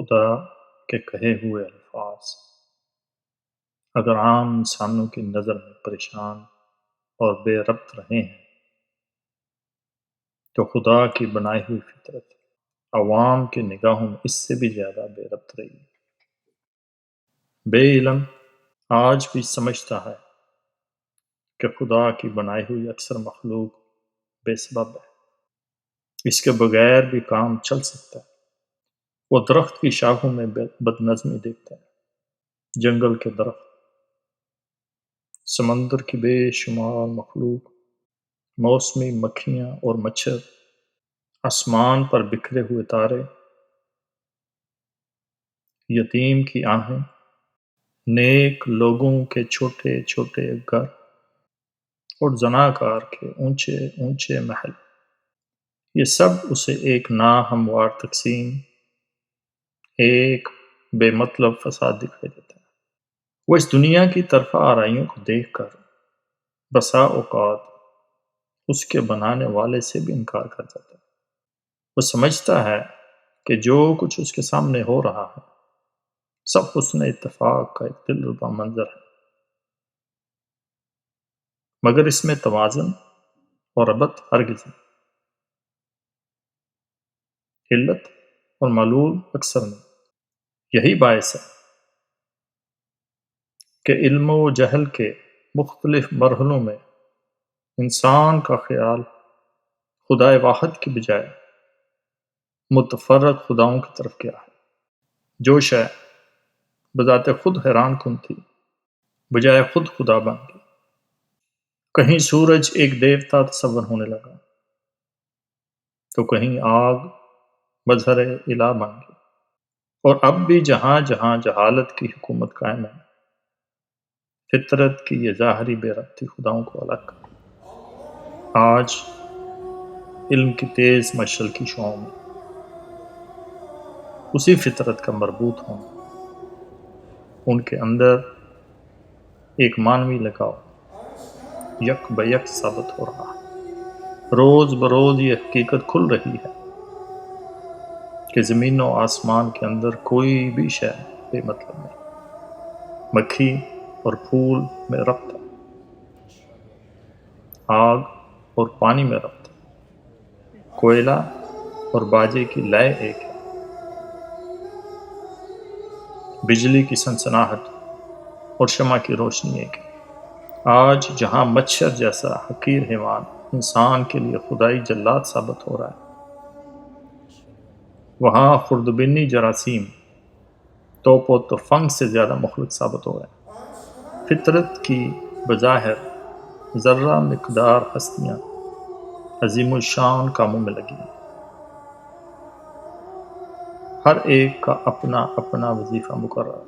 خدا کے کہے ہوئے الفاظ اگر عام انسانوں کی نظر میں پریشان اور بے ربط رہے ہیں تو خدا کی بنائی ہوئی فطرت عوام کی نگاہوں میں اس سے بھی زیادہ بے ربط رہی ہے۔ بے علم آج بھی سمجھتا ہے کہ خدا کی بنائی ہوئی اکثر مخلوق بے سبب ہے، اس کے بغیر بھی کام چل سکتا ہے۔ وہ درخت کی شاخوں میں بد نظمی دیکھتا ہے، جنگل کے درخت، سمندر کی بے شمار مخلوق، موسمی مکھیاں اور مچھر، آسمان پر بکھرے ہوئے تارے، یتیم کی آہیں، نیک لوگوں کے چھوٹے چھوٹے گھر اور زناکار کے اونچے اونچے محل، یہ سب اسے ایک ناہموار تقسیم، ایک بے مطلب فساد دکھائی دیتا ہے۔ وہ اس دنیا کی طرفہ آرائیوں کو دیکھ کر بسا اوقات اس کے بنانے والے سے بھی انکار کر جاتا ہے۔ وہ سمجھتا ہے کہ جو کچھ اس کے سامنے ہو رہا ہے سب حسن اتفاق کا ایک دلربا منظر ہے، مگر اس میں توازن اور ربط ہرگز نہیں، علت اور معلول اکثر نہیں۔ یہی باعث ہے کہ علم و جہل کے مختلف مرحلوں میں انسان کا خیال خدائے واحد کی بجائے متفرق خداؤں کی طرف گیا ہے۔ جو شے بذات خود حیران کن تھی بجائے خود خدا بن گئی۔ کہیں سورج ایک دیوتا تصور ہونے لگا تو کہیں آگ مظہر الہ بن گئی، اور اب بھی جہاں جہاں جہالت کی حکومت قائم ہے، فطرت کی یہ ظاہری بے ربطی خداؤں کو الگ کر۔ آج علم کی تیز مشعل کی شعاؤں میں اسی فطرت کا مربوط ہونا، ان کے اندر ایک معنوی لگاؤ یک بہ یک ثابت ہو رہا ہے۔ روز بروز یہ حقیقت کھل رہی ہے کہ زمین و آسمان کے اندر کوئی بھی شے بے مطلب نہیں۔ مکھی اور پھول میں ربط ہے، آگ اور پانی میں ربط ہے، کوئلہ اور باجے کی لے ایک ہے، بجلی کی سنسناہٹ اور شمع کی روشنی ایک ہے۔ آج جہاں مچھر جیسا حقیر حیوان انسان کے لیے خدائی جلاد ثابت ہو رہا ہے، وہاں خردبینی جراثیم توپ و تفنگ سے زیادہ مخلص ثابت ہو رہا ہے۔ فطرت کی بظاہر ذرہ مقدار ہستیاں عظیم الشان کاموں میں لگی ہیں، ہر ایک کا اپنا اپنا وظیفہ مقرر،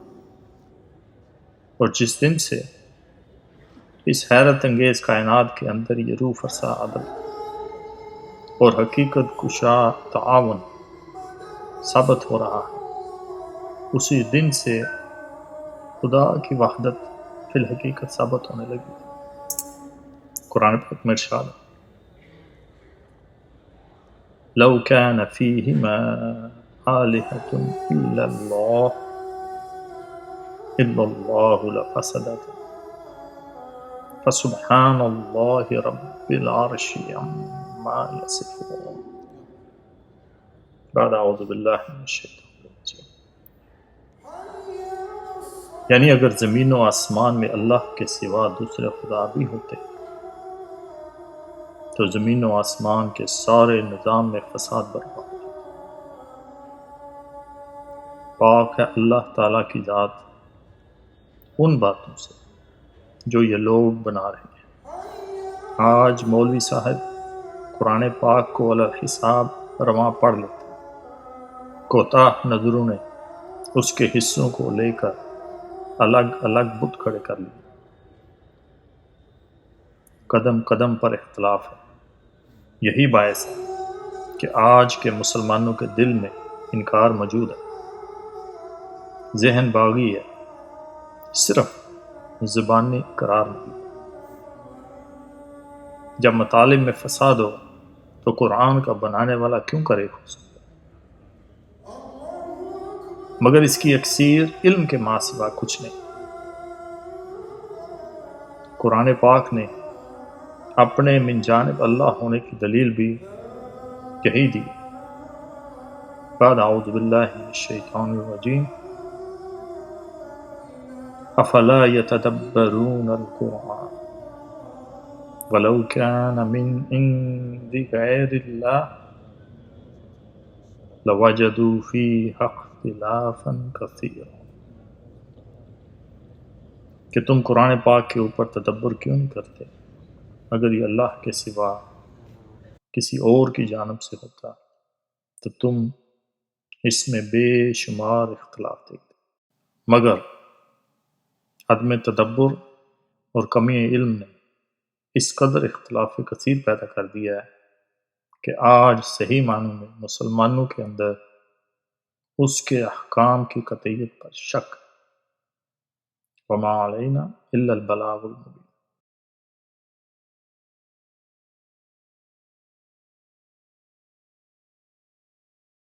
اور جس دن سے اس حیرت انگیز کائنات کے اندر یہ روح فرسا عدل اور حقیقت کشا تعاون ثابت ہو رہا ہے، اسی دن سے خدا کی وحدت فی الحقیقت ثابت ہونے لگی ہے۔ قرآن پاک میں ارشاد ہے، لو كان فيهما آلهة إلا الله لفسدتا فسبحان الله رب العرش عما يصفون۔ بعد اعوذ باللہ من الشیطان الرجیم۔ یعنی اگر زمین و آسمان میں اللہ کے سوا دوسرے خدا بھی ہوتے تو زمین و آسمان کے سارے نظام میں فساد برپا ہو جاتا۔ پاک ہے اللہ تعالیٰ کی ذات ان باتوں سے جو یہ لوگ بنا رہے ہیں۔ آج مولوی صاحب قرآن پاک کو علی الحساب رواں پڑھ لیتے ہیں، کوتاہ نظروں نے اس کے حصوں کو لے کر الگ الگ بت کھڑے کر لیے۔ قدم قدم پر اختلاف ہے، یہی باعث ہے کہ آج کے مسلمانوں کے دل میں انکار موجود ہے، ذہن باغی ہے، صرف زبانی اقرار نہیں۔ جب مطالب میں فساد ہو تو قرآن کا بنانے والا کیوں کرے خوش؟ مگر اس کی اکثیر علم کے ماں سوا کچھ نہیں۔ قرآن پاک نے اپنے من جانب اللہ ہونے کی دلیل بھی یہی دی۔ بعد اعوذ باللہ من الشیطان الرجیم افلا يتدبرون القرآن ولو كان من عند غیر اللہ لوجدوا فیہ اختلافا کثیرا، کہ تم قرآن پاک کے اوپر تدبر کیوں نہیں کرتے؟ اگر یہ اللہ کے سوا کسی اور کی جانب سے ہوتا تو تم اس میں بے شمار اختلاف دیکھتے، مگر عدم تدبر اور کمی علم نے اس قدر اختلاف کثیر پیدا کر دیا ہے کہ آج صحیح معنوں میں مسلمانوں کے اندر اس کے احکام کی قطعیت پر شک۔ وما علینا الا البلاغ المبین۔